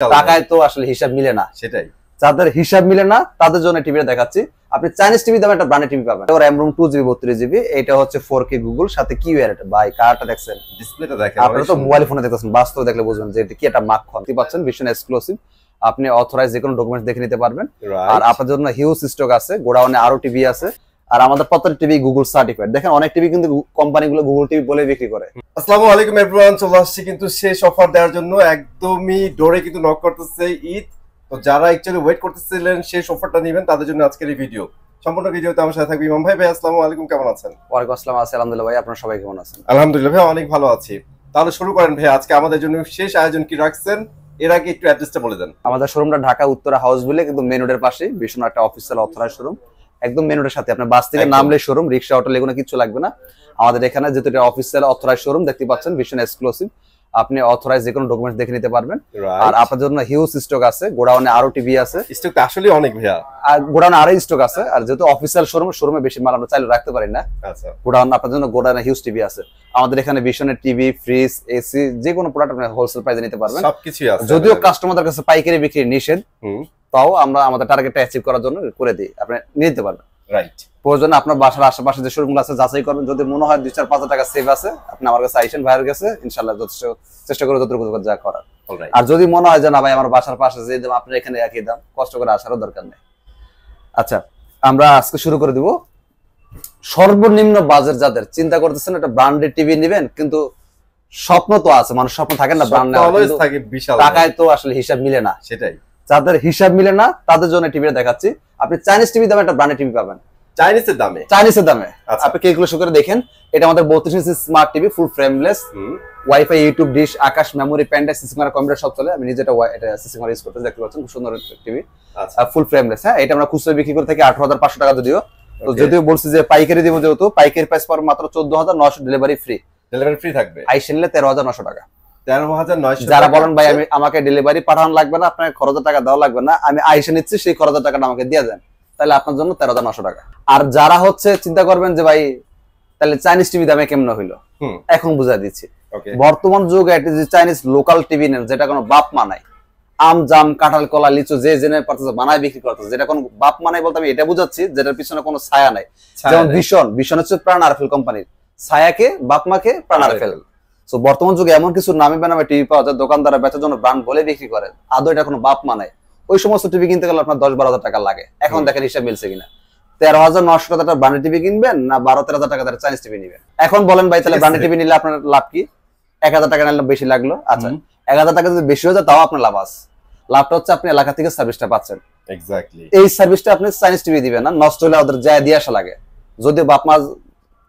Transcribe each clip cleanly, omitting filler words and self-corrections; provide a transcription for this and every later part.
টাকায় তো আসলে হিসাব মিলে না। সেটাই, যাদের হিসাব মিলে না তাদের জন্য টিভিটা দেখাচ্ছি। আপনি চাইনিজ টিভি দামে একটা ব্র্যান্ডেড টিভি পাবেন। RAM ROM 2GB 32GB, এটা হচ্ছে 4K গুগল সাথে কিউআর। এটা ভাই কার্ডটা দেখছেন, ডিসপ্লেটা দেখেন, আপনারা তো মোবাইল ফোনে দেখতেছেন, বাস্তবে দেখলে বুঝবেন যে এটা কি একটা মাখন। কি পাচ্ছেন ভিশন এক্সক্লুসিভ, আপনি অথরাইজ যে কোনো ডকুমেন্টস দেখে নিতে পারবেন। আর আপনাদের জন্য হিউজ স্টক আছে, গোডাউনে আরো টিভি আছে। আর আমাদের প্রত্যেকটা টিভি গুগল সার্টিফাইড। দেখেন অনেক টিভি কিন্তু কোম্পানিগুলো গুগল টিভি বলে বিক্রি করে। আসসালামু আলাইকুম এভরিওয়ান, চলে আসছি কিন্তু শেষ অফার দেওয়ার জন্য। একদমই ডোরে কিন্তু নক করতেছে ঈদ। তো যারা অ্যাকচুয়ালি ওয়েট করতেছিলেন শেষ অফারটা নেবেন, তাদের জন্য আজকের এই ভিডিও। সম্পূর্ণ ভিডিওতে আমার সাথে থাকবে ইমাম ভাই। ভাই আসসালামু আলাইকুম, কেমন আছেন? ওয়ালাইকুম আসসালাম, আছি আলহামদুলিল্লাহ। ভাই আপনারা সবাই কেমন আছেন? আলহামদুলিল্লাহ ভাই, অনেক ভালো আছি। তাহলে শুরু করেন ভাই, আজকে আমাদের জন্য শেষ আয়োজন কি রাখছেন? এর আগে একটু অ্যাড্রেসটা বলে দেন। আমাদের শোরুমটা ঢাকা উত্তরা হাউস বিলে, কিন্তু মেন রোডের পাশে ভীষণ একটা অফিসিয়াল অথরাইজ শোরুম। একদম মেন রোডের সাথে, আপনার বাস থেকে নামলে শোরুম, রিক্সা অটো লেগুনা কিছু লাগবে না। আমাদের এখানে যেহেতু এটা অফিসিয়াল অথরাইজ শোরুম, দেখতে পাচ্ছেন ভীষণ এক্সক্লুসিভ। আপনি অথরাইজ যে কোনো ডকুমেন্টস দেখে নিতে পারবেন। আর আপনাদের জন্য হিউজ স্টক আছে, গোডাউনে আরো টিভি আছে। স্টক তো আসলে অনেক ভাইয়া, আর গোডাউনে আরো স্টক আছে। আর যেহেতু অফিসিয়াল শোরুম, শোরুমে বেশি মাল আমরা চাইলে রাখতে পারি না। আচ্ছা, গোডাউন আপনাদের জন্য গোডাউনে হিউজ টিভি আছে। আমাদের এখানে ভীষণের টিভি, ফ্রিজ, এসি যে কোনো প্রোডাক্ট আপনি হোলসেল প্রাইসে নিতে পারবেন। সবকিছুই আছে। যদিও কাস্টমারদের কাছে পাইকারি বিক্রি নিষেধ, তাও আমরা আমাদের টার্গেটটা অ্যাচিভ করার জন্য করে দিই, আপনি নিতে পারবেন। রাইট, প্রয়োজনে আপনার বাসার আশেপাশে যে শোরুমগুলো আছে যাচাই করবেন। যদি মনে হয় 2-4-5 টাকা সেভ আছে, আপনি আমার কাছে আইসেন, ভাইয়ের কাছে ইনশাআল্লাহ যথেষ্ট চেষ্টা করে যতটুকু যা করার। আর যদি মনে হয় যে না ভাই আমার বাসার পাশে যে দাম আপনার এখানে একই দাম, কষ্ট করে আসারও দরকার নেই। আচ্ছা, আমরা আজকে শুরু করে দিব। সর্বনিম্ন বাজেট যাদের চিন্তা করতেছেন একটা ব্র্যান্ডেড টিভি নেবেন, কিন্তু স্বপ্ন তো আছে, মানুষ স্বপ্ন থাকে না ব্র্যান্ড নেওয়ার, টাকায় তো আসলে হিসাব মিলে না। সেটাই, যাদের যাদের হিসাব মিলে না তাদের জন্য টিভিটা দেখাচ্ছি। আপনি চাইনিজ টিভি দামে একটা ব্র্যান্ডেড টিভি পাবেন, চাইনিজের দামে। আপনি ক্যালকুলেশন করে দেখেন, এটা আমাদের 32 inch smart TV, full frameless, WiFi, YouTube, dish, Akash, memory, pen drive, সিসিমার, কম্পিউটার সব চলে। আমি নিজে এটা সিসিমার ইউজ করতে দেখতে পাচ্ছেন, খুব সুন্দর টিভি, ফুল ফ্রেমলেস। হ্যাঁ, এটা আমরা খুচরা বিক্রি করে থাকি 18,500 টাকা। যদিও বলছি যে পাইকারি দিব, যেহেতু পাইকারি প্রাইস পড়বে মাত্র 14,900, ডেলিভারি ফ্রি থাকবে। আইসে নিলে 13,900 টাকা। 13,900। যারা বলেন ভাই আমাকে ডেলিভারি পাঠানো লাগবে না, আপনার খরচের টাকা দেওয়া লাগবে না, আমি আইসে নিচ্ছি, সেই খরচের টাকাটা আমাকে দিয়ে দেন, তাহলে আপনার জন্য 13,900 টাকা। আর যারা হচ্ছে চিন্তা করবেন যে ভাই তাহলে চাইনিজ টিভি দামে কেমন হইলো, এখন বুঝাই দিচ্ছি। বর্তমান যুগে যে চাইনিজ লোকাল টিভি নেন, যেটা কোনো বাপ মানায়, আম, জাম, কাঁঠাল, কলা, লিচু যে জেনে পারতেছে বানায় বিক্রি করতেছে, যেটা কোনো বাপ মানায় বলতে আমি এটা বুঝাচ্ছি যেটার পিছনে কোনো ছায়া নাই। যেমন ভীষণ হচ্ছে প্রাণ আরফেল কোম্পানির, ছায়াকে বাপ মাকে প্রাণ আরফেল। তো বর্তমান যুগে এমন কিছু নামে বেনামে টিভি পাওয়া যায়, দোকানদাররা বেচার জন্য ব্র্যান্ড বলে বিক্রি করেন, আদৌ এটা কোনো বাপ মানায়। ওই সমস্ত টিভি কিনতে গেলে আপনার 10-12 টাকা লাগে। এখন দেখেন হিসাব মিলছে কিনা, 13,900 টাকা ব্র্যান্ডেড টিভি কিনবেন না 12-13 টাকা তারা চাইনিজ টিভি নেবেন। এখন বলেন ভাই তাহলে ব্র্যান্ডেড টিভি নিলে আপনার লাভ কি? 1,000 টাকা নিলে বেশি লাগলো। আচ্ছা, 1,000 টাকা যদি বেশি হয়ে যায় তাও আপনার লাভ আছে। লাভটা হচ্ছে আপনি এলাকা থেকে সার্ভিসটা পাচ্ছেন। এক্স্যাক্টলি, এই সার্ভিসটা আপনি চাইনিজ টিভি দিবেন না, নষ্ট হলে ওদের যায় দিয়ে আসা লাগে। যদি বাপ মা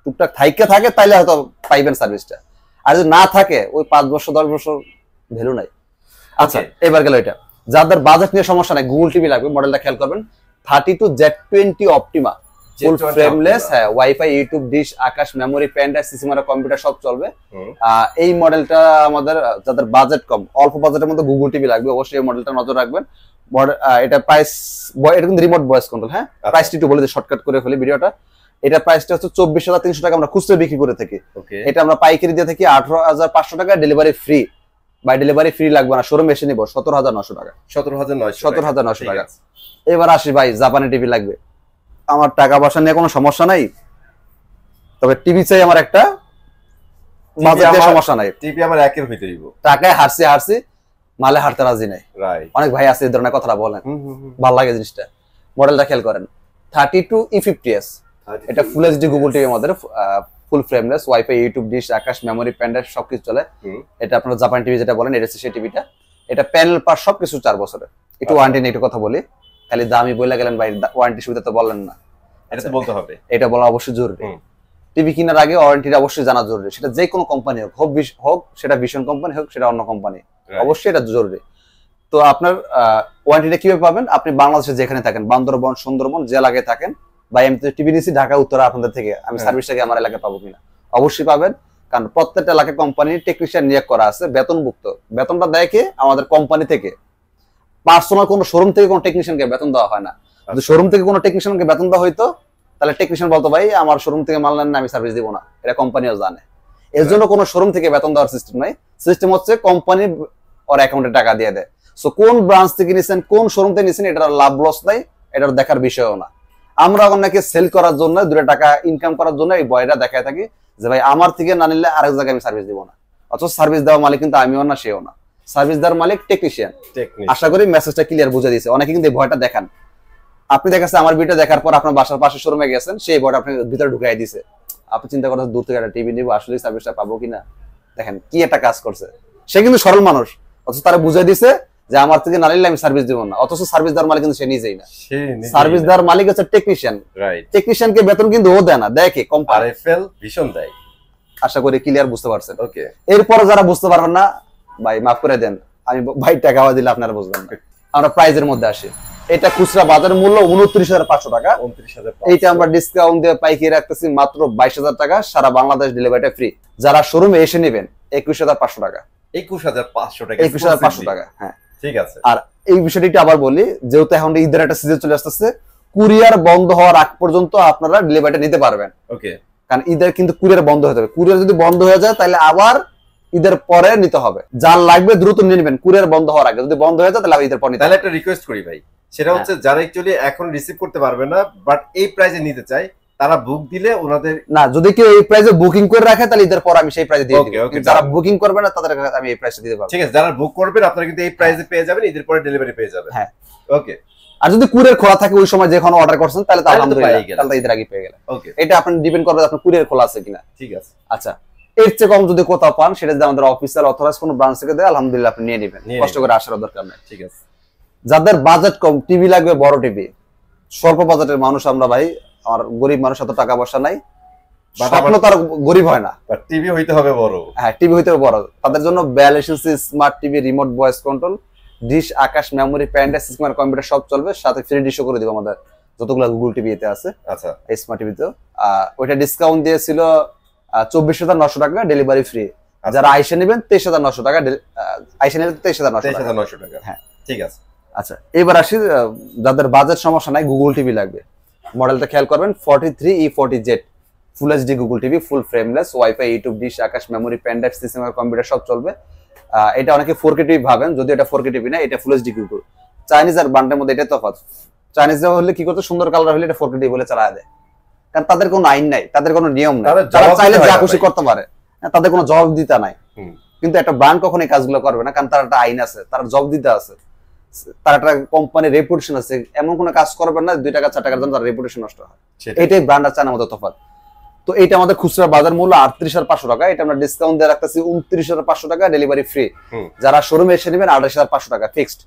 টুকটাক থাইকে থাকে তাহলে হয়তো পাইবেন সার্ভিসটা, আর যদি না থাকে ওই 5 বছর 10 বছর ভ্যালু নাই। আচ্ছা, এবার গেল এটা যাদের বাজেট নিয়ে সমস্যা নাই, গুগল টিভি লাগবে, মডেলটা খেয়াল করবেন 32Z20 অপটিমা, ফুল ফ্রেমলেস। হ্যাঁ, wifi, YouTube, dish, Akash, memory, pen drive, সিসিমার, কম্পিউটার সব চলবে। এই মডেলটা আমাদের যাদের বাজেট কম, অল্প বাজেটের মধ্যে গুগল টিভি লাগবে, অবশ্যই এই মডেলটা নজর রাখবেন। এটা প্রাইস, এটা কিন্তু রিমোট ভয়েস কন্ট্রোল। হ্যাঁ, প্রাইসটা একটু বলে দিই, শর্টকাট করে ফেলি ভিডিওটা। এটা প্রাইসটা হচ্ছে 24,300 টাকা আমরা খুচরা বিক্রি করে থাকি। এটা আমরা পাইকারি দিয়ে থাকি 18,500 টাকা, ডেলিভারি ফ্রি। বাই ডেলিভারি ফ্রি লাগবে না, শোরুম এসে নিব 17,900 টাকা। 17,900 টাকা। এবার আসি ভাই, জাপানি টিভি লাগবে, আমার টাকা পয়সা নিয়ে কোনো সমস্যা নাই, তবে টিভি চাই আমার একটা, বাজেটের সমস্যা নাই, টিভি আমার একের ভিতরে দিব, টাকায় হারছি মালে হারতে রাজি নাই। অনেক ভাই আছে এই ধরনের কথাটা বলেন, ভালো লাগে জিনিসটা। মডেলটা খেয়াল করেন 32E50s, এটা ফুল এইচডি গুগল টিভি আমাদের, full frameless, WiFi, YouTube, dish, Akash, memory, pen drive সবকিছু চলে। এটা আপনার জাপানি টিভি যেটা বলেন, এটা হচ্ছে সেই টিভিটা। এটা প্যানেল পার সবকিছু 4 বছরের। একটু ওয়ারেন্টি নিয়ে একটু কথা বলি, খালি দামি বইলা গেলেন ভাই, ওয়ারেন্টি সুবিধা তো বললেন না, এটা তো বলতে হবে, এটা বলা অবশ্যই জরুরি। টিভি কেনার আগে ওয়ারেন্টিটা অবশ্যই জানা জরুরি, সেটা যে কোনো কোম্পানি হোক সেটা ভীষণ কোম্পানি হোক সেটা অন্য কোম্পানি, অবশ্যই এটা জরুরি। তো আপনার ওয়ারেন্টিটা কিভাবে পাবেন? আপনি বাংলাদেশে যেখানে থাকেন, বান্দরবন, সুন্দরবন যে এলাকায় থাকেন, বা আমি তো টিভি নিয়েছি ঢাকা উত্তরা আপনাদের থেকে, আমি সার্ভিসটাকে আমার এলাকায় পাবো কিনা? অবশ্যই পাবেন, কারণ প্রত্যেকটা এলাকায় কোম্পানির টেকনিশিয়ান নিয়োগ করা আছে, বেতনভুক্ত। বেতনটা দেয় কি? আমাদের কোম্পানি থেকে। পার্সোনাল কোনো শোরুম থেকে কোনো টেকনিশিয়ানকে বেতন দেওয়া হয় না। যদি শোরুম থেকে কোনো টেকনিশিয়ানকে বেতন দেওয়া হইতো, তাহলে টেকনিশিয়ান বলতো ভাই আমার শোরুম থেকে মাল নেন না, আমি সার্ভিস দিব না, এটা কোম্পানিও জানে। এর জন্য কোনো শোরুম থেকে বেতন দেওয়ার সিস্টেম নাই। সিস্টেম হচ্ছে কোম্পানি ওর অ্যাকাউন্টে টাকা দিয়ে দেয়। সো কোন ব্রাঞ্চ থেকে নিছেন, কোন শোরুম থেকে নিছেন, এটার লাভ লস নাই, এটার দেখার বিষয়ও না। আমরা অনেকে সেল করার জন্য 2 টাকা ইনকাম করার জন্য এই বয়টা দেখায় থাকি যে ভাই আমার থেকে না নিলে আরেক জায়গায় আমি সার্ভিস দিব না। অথচ সার্ভিস দেওয়া মালিক কিন্তু আমিও না, সেও না। সার্ভিস দেওয়ার মালিক টেকনিশিয়ান। আশা করি মেসেজটা ক্লিয়ার বুঝে দিয়েছে। অনেকে কিন্তু এই ভয়টা দেখান। আপনি দেখাচ্ছে আমার ভিডিও দেখার পর আপনার বাসার পাশে শোরুমে গেছেন, সেই ভয়টা আপনি ভিতরে ঢুকাই দিছে। আপনি চিন্তা করছেন দূর থেকে একটা টিভি নিবো, আসলে সার্ভিসটা পাবো কিনা। দেখেন কি একটা কাজ করছে। সে কিন্তু সরল মানুষ, অথচ তারা বুঝে দিছে যে আমার থেকে না নিলে আমি সার্ভিস দিব না। অথচ সার্ভিস দেওয়ার মালিক কিন্তু সে নিজেই না। সার্ভিস দেওয়ার মালিক হচ্ছে টেকনিশিয়ান। টেকনিশিয়ানকে বেতন কিন্তু ও দেয় না, দেখে কোম্পানি ভীষণ দেয়। আশা করি ক্লিয়ার বুঝতে পারছেন। ওকে, এরপর যারা বুঝতে পারবেন না ভাই মাফ করে দেন, আমি ভাই টাকা দিলে আপনারা বুঝবেন না। আমরা প্রাইজের মধ্যে আসি। এটা খুচরা বাজার মূল্য 29,500 টাকা। এইটা আমরা ডিসকাউন্ট দিয়ে পাইকারি রাখতেছি মাত্র 22,000 টাকা। সারা বাংলাদেশ ডেলিভারিটা ফ্রি। যারা শোরুমে এসে নেবেন 21,500 টাকা। 21,500 টাকা। 21,500 টাকা, হ্যাঁ ঠিক আছে। আর এই বিষয়টা আবার বলি, যেহেতু এখন ঈদের একটা সিজন চলে আসতেছে, কুরিয়ার বন্ধ হওয়ার আগ পর্যন্ত আপনারা ডেলিভারিটা নিতে পারবেন। ওকে, কারণ ঈদের কিন্তু কুরিয়ার বন্ধ হয়ে যাবে। কুরিয়ার যদি বন্ধ হয়ে যায় তাহলে আবার ঈদের পরে নিতে হবে। যার লাগবে দ্রুত নিয়ে নেবেন কুরিয়ার বন্ধ হওয়ার আগে। যদি বন্ধ হয়ে যায় তাহলে ঈদের পর নিতে হবে। তাহলে একটা রিকোয়েস্ট করি ভাই, সেটা হচ্ছে যারা অ্যাকচুয়ালি এখন রিসিভ করতে পারবে না বাট এই প্রাইসে নিতে চাই, তারা বুক দিলে ওনাদের না, যদি কেউ এই প্রাইসে বুকিং করে রাখে তাহলে ঈদের পর আমি সেই প্রাইসে দিয়ে দিব। যারা বুকিং করবে না তাদের আমি এই প্রাইসে দিতে পারবো। ঠিক আছে, যারা বুক করবেন আপনারা কিন্তু এই প্রাইসে পেয়ে যাবেন, ঈদের পরে ডেলিভারি পেয়ে যাবেন। হ্যাঁ, ওকে। আর যদি কুরিয়ার খোলা থাকে ওই সময় যখন অর্ডার করছেন তাহলে তো আলহামদুলিল্লাহ, তাহলে ঈদের আগে পেয়ে গেলেন। ওকে, এটা আপনি ডিপেন্ড করবে আপনার কুরিয়ার খোলা আছে কিনা। ঠিক আছে। আচ্ছা, এর চেয়ে কম যদি কোথাও পান সেটা যদি আমাদের অফিসিয়াল অথরাইজ কোনো ব্রাঞ্চ থেকে দেয় আলহামদুলিল্লাহ আপনি নিয়ে নেবেন, কষ্ট করে আসার দরকার নেই। ঠিক আছে। যাদের বাজেট কম, টিভি লাগবে বড় টিভি, স্বল্প বাজেটের মানুষ আমরা ভাই, আমার গরিব মানুষ, এত টাকা পয়সা নাই, স্বপ্ন তার গরিব হয় না, টিভি হইতে হবে বড়। হ্যাঁ, টিভি হইতে হবে বড়। তাদের জন্য 42 inch smart TV, remote voice control, dish, Akash, memory, প্যান্ডা, সিস্টেম, কম্পিউটার সব চলবে, সাথে ফ্রি ডিশও করে দিব আমাদের যতগুলো গুগল টিভি এতে আছে। আচ্ছা, এই স্মার্ট টিভিতে ওইটা ডিসকাউন্ট দিয়েছিল 24,900 টাকা, ডেলিভারি ফ্রি। যারা আইসা নেবেন 23,900 টাকা, আইসা নেবেন 23,900 টাকা। হ্যাঁ, ঠিক আছে। আচ্ছা, এবার আসি যাদের বাজেট সমস্যা নাই, গুগল টিভি লাগবে, মডেলটা খেয়াল করবেন 43E40Z, full HD Google TV, full frameless, WiFi, YouTube, dish, Akash, memory, pen drive, system, computer সব চলবে। এটা অনেকে 4K টিভি ভাবেন, যদি এটা 4K টিভি না, এটা ফুল এইচডি গুগল। চাইনিজ আর বান্ডের মধ্যে এটা তফাৎ। চাইনিজরা হলে কি করতে, সুন্দর কালার হলে এটা 4K টিভি বলে চালায় দেয়, কারণ তাদের কোনো আইন নাই, তাদের কোনো নিয়ম নাই, তারা চাইলে যা খুশি করতে পারে, তাদের কোনো জবাবদিহিতা নাই। কিন্তু একটা ব্র্যান্ড কখনো এই কাজগুলো করবে না, কারণ তার একটা আইন আছে, তার জবাবদিহিতা আছে, তার একটা কোম্পানির রেপুটেশন আছে। এমন কোনো কাজ করবেন না 2 টাকা 4 টাকার জন্য তার রেপুটেশন নষ্ট হয়। এটাই ব্র্যান্ড আর চায়নার মধ্যে তফাৎ। তো এটা আমাদের খুচরা বাজার মূল্য 38,500 টাকা। এটা আমরা ডিসকাউন্ট দিয়ে রাখতেছি 29,500 টাকা, ডেলিভারি ফ্রি। যারা শোরুমে এসে নেবেন 28,500 টাকা ফিক্সড।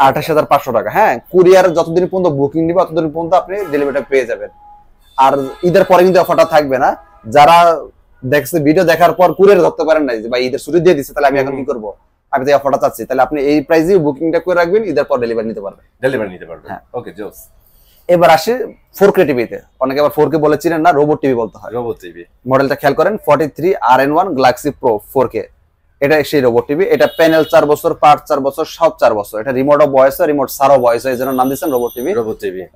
28,500 টাকা। হ্যাঁ, কুরিয়ার যতদিন পর্যন্ত বুকিং নিবে ততদিন পর্যন্ত আপনি ডেলিভারিটা পেয়ে যাবেন। আর ঈদের পরে কিন্তু অফারটা থাকবে না। যারা দেখছে ভিডিও দেখার পর কুরিয়ার ধরতে পারেন না যে ভাই ঈদের ছুটি দিয়ে দিচ্ছে, তাহলে আমি এখন কি করবো, আমি তো অফারটা চাচ্ছি, তাহলে আপনি এই প্রাইসে বুকিংটা করে রাখবেন, ঈদের পর ডেলিভারি নিতে পারবেন। হ্যাঁ, ওকে, জোস। এবার আসি 4K টিভিতে। অনেকে আবার 4K বলে চিনেন না, রোবট টিভি বলতে হয়। রোবট টিভি মডেলটা খেয়াল করেন 43RN1 গ্যালাক্সি প্রো 4K। এটা সেই রোবট টিভি। এটা প্যানেল 4 বছর, পার্ট 4 বছর, সব 4 বছর। এটা রিমোটও ভয়েস, রিমোট সারও ভয়েস, এই জন্য নাম দিয়েছেন রোবট টিভি।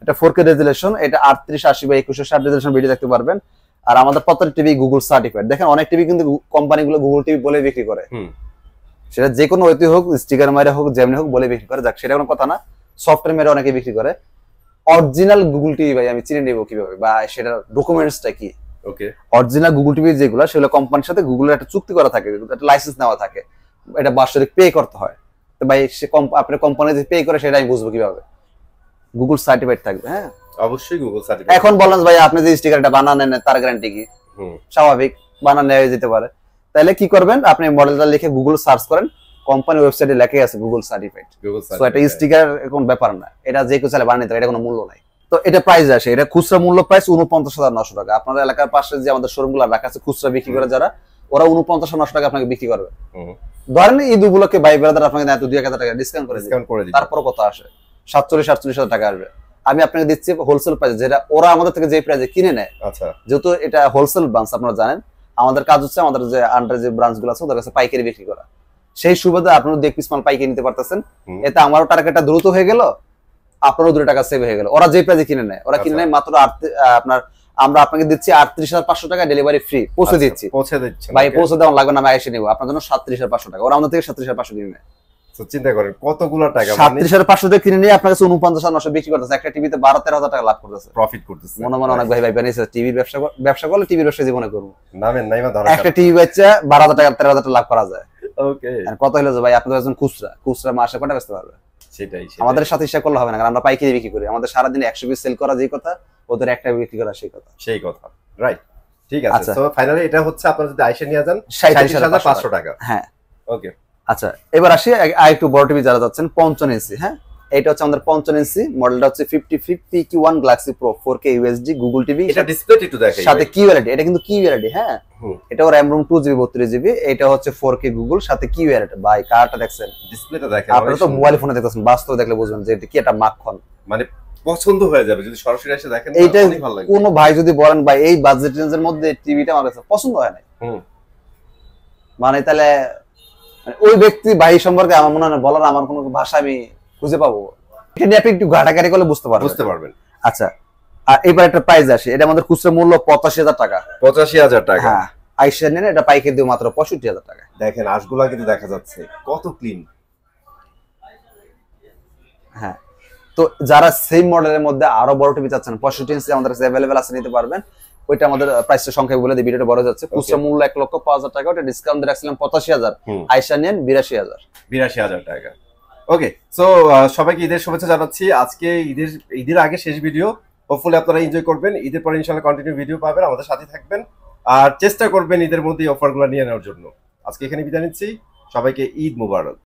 এটা 4K রেজুলেশন। এটা 3880x2160 রেজুলেশন ভিডিও দেখতে পারবেন। আর আমাদের প্রত্যেকটা টিভি গুগল সার্টিফাইড। দেখেন অনেক টিভি কিন্তু কোম্পানিগুলো গুগল টিভি বলে বিক্রি করে, সেটা যে কোনো ঐতি হোক, স্টিকার মারে হোক, যেমনি হোক বলে বিক্রি করে। যাক, সেটা কোনো কথা না, সফটওয়্যার মেরে অনেকে বিক্রি করে। অরিজিনাল গুগল টিভি ভাই আমি চিনে নেব কিভাবে, বা সেটার ডকুমেন্টসটা কি? ওকে, অরিজিনাল গুগল টিভি যেগুলো, সেগুলো কোম্পানির সাথে গুগলের একটা চুক্তি করা থাকে, একটা লাইসেন্স নেওয়া থাকে, এটা বাৎসরিক পে করতে হয়। তো ভাই সে আপনার কোম্পানি যে পে করে সেটা আমি বুঝবো কিভাবে? গুগল সার্টিফাইড থাকবে। হ্যাঁ, অবশ্যই গুগল সার্টিফাইড। এখন বলেন ভাই আপনি যে স্টিকারটা বানানেন তার গ্যারান্টি কি? স্বাভাবিক, বানানো হয়ে যেতে পারে। তাহলে কি করবেন, আপনি মডেলটা লিখে গুগল সার্চ করেন, কোম্পানি ওয়েবসাইটে লেখা আছে গুগল সার্টিফাইড। সো এটা স্টিকার কোন ব্যাপার না, এটা যে কেউ চাইলে বানাতে পারে, এটা কোনো মূল্য নাই। তো এটা প্রাইস আসে, এটা খুচরা মূল্য প্রাইস 49,900 টাকা। আপনাদের এলাকার পাশে যে আমাদের শোরুমগুলো রাখা আছে খুচরা বিক্রি করে যারা, ওরা 49,900 টাকা আপনাকে বিক্রি করবে। ধরেন ঈদ উপলক্ষে ভাই ব্রাদার আপনাকে এত 2,000 টাকা ডিসকাউন্ট করে দিই, তারপর কত আসে? 47-48,000 টাকা আসবে। আমি আপনাকে দিচ্ছি হোলসেল প্রাইস, যেটা ওরা আমাদের থেকে যে প্রাইসে কিনে নেয়। আচ্ছা, যেহেতু এটা হোলসেল ব্রাঞ্চ আপনারা জানেন, আমাদের কাজ হচ্ছে আমাদের যে আন্ডার যে ব্রাঞ্চগুলো আছে ওদের কাছে পাইকারি বিক্রি করা। সেই সুবিধা আপনারা 2 পিস মাল পাইকারি নিতে পারতেছেন। এতে আমারও টার্গেটটা দ্রুত হয়ে গেল, আপনারও 2 টাকা সেভ হয়ে গেল। ওরা যে প্রাইসে কিনে নেয়, ওরা কিনে নেয় মাত্র আপনার, আমরা আপনাকে দিচ্ছি 38,500 টাকা, ডেলিভারি ফ্রি, পৌঁছে দিচ্ছি। পৌঁছে দিচ্ছি ভাই, পৌঁছে দেওয়া লাগবে না, আমি এসে নিব আপনার জন্য 37,500 টাকা। ওরা আমাদের থেকে 37,500 কিনে নেয়। তো চিন্তা করেন কতগুলো টাকা, মানে 37,500 দিয়ে কিনে নিয়ে আপনার কাছে 49,900 বিক্রি করতেছে, একটা টিভিতে 12-13,000 টাকা লাভ করতেছে, প্রফিট করতেছে। মনে মনে অনেক ভাই বানিয়েছে টিভির ব্যবসা করলে টিভির ব্যবসা জীবনে করবো, নামেন নাইমা ধরা একটা টিভি বেচে 12,000 টাকা 13,000 টাকা লাভ করা যায়। ওকে, আর কত হলো যে ভাই আপনাদের একজন খুচরা মাসে কটা বেচতে পারবে? সেটাই আমাদের সাথে হিসাব করলে হবে না, কারণ আমরা পাইকারি বিক্রি করি, আমাদের সারাদিন 100 পিস সেল করা যেই কথা, ওদের একটা বিক্রি করা সেই কথা। সেই কথা, রাইট। ঠিক আছে, আচ্ছা। তো ফাইনালি এটা হচ্ছে আপনারা যদি আইসা নিয়ে যান 37,500 টাকা। হ্যাঁ, ওকে, আচ্ছা এবার আসি আরেকটু বড় টিভি যারা যাচ্ছেন 55 ইঞ্চি। হ্যাঁ, এটা হচ্ছে আমাদের 55 ইঞ্চি, মডেলটা হচ্ছে 5050Q1 Galaxy Pro 4K UHD Google TV, এটা ডিসপ্লে একটু দেখাই সাথে QLED, এটা কিন্তু QLED। হ্যাঁ, এটাও RAM ROM 2GB 32GB, এটা হচ্ছে 4K গুগল সাথে QLED। ভাই কারটা দেখছেন, ডিসপ্লেটা দেখেন, আপনারা তো মোবাইল ফোনে দেখতেছেন, বাস্তবে দেখলে বুঝবেন যে এটা কি একটা মাখন, মানে পছন্দ হয়ে যাবে যদি সরাসরি এসে দেখেন, এইটা অনেক ভালো লাগবে। কোন ভাই যদি বলেন ভাই এই বাজেট রেঞ্জের মধ্যে টিভিটা আমার কাছে পছন্দ হয় না, মানে তাহলে ওই ব্যক্তি ভাই সম্পর্কে আমার মনে হয় বলার আমার কোনো ভাষা আমি খুঁজে পাবো, এটা নিয়ে আপনি একটু ঘাটাঘাটি করলে বুঝতে পারবেন। আচ্ছা, আর এবার একটা প্রাইস আসে, এটা আমাদের খুচরা মূল্য 85,000 টাকা। 85,000 টাকা। হ্যাঁ, আইসা নেন, এটা পাইকারি দিয়ে মাত্র 65,000 টাকা। দেখেন আঁশগুলা কিন্তু দেখা যাচ্ছে কত ক্লিন। হ্যাঁ, তো যারা সেম মডেলের মধ্যে আরো বড় টিভি চাচ্ছেন 65 ইঞ্চি আমাদের কাছে अवेलेबल আছে, নিতে পারবেন। ওইটা আমাদের প্রাইসটা সংখ্যা বলে দিই, ভিডিওটা বড় যাচ্ছে। খুচরা মূল্য 1,05,000 টাকা, ওটা ডিসকাউন্ট দিয়ে রাখছিলাম 85,000, আইসা নেন 82,000। 82,000 টাকা। ওকে, সো সবাইকে ঈদের শুভেচ্ছা জানাচ্ছি। আজকে ঈদের আগে শেষ ভিডিও, হোপফুলি আপনারা এনজয় করবেন। ঈদের পরে ইনশাআল্লাহ কন্টিনিউ ভিডিও পাবেন, আমাদের সাথে থাকবেন আর চেষ্টা করবেন ঈদের মধ্যে অফারগুলো নিয়ে নেওয়ার জন্য। আজকে এখানে বিদায় নিচ্ছি, সবাইকে ঈদ মোবারক।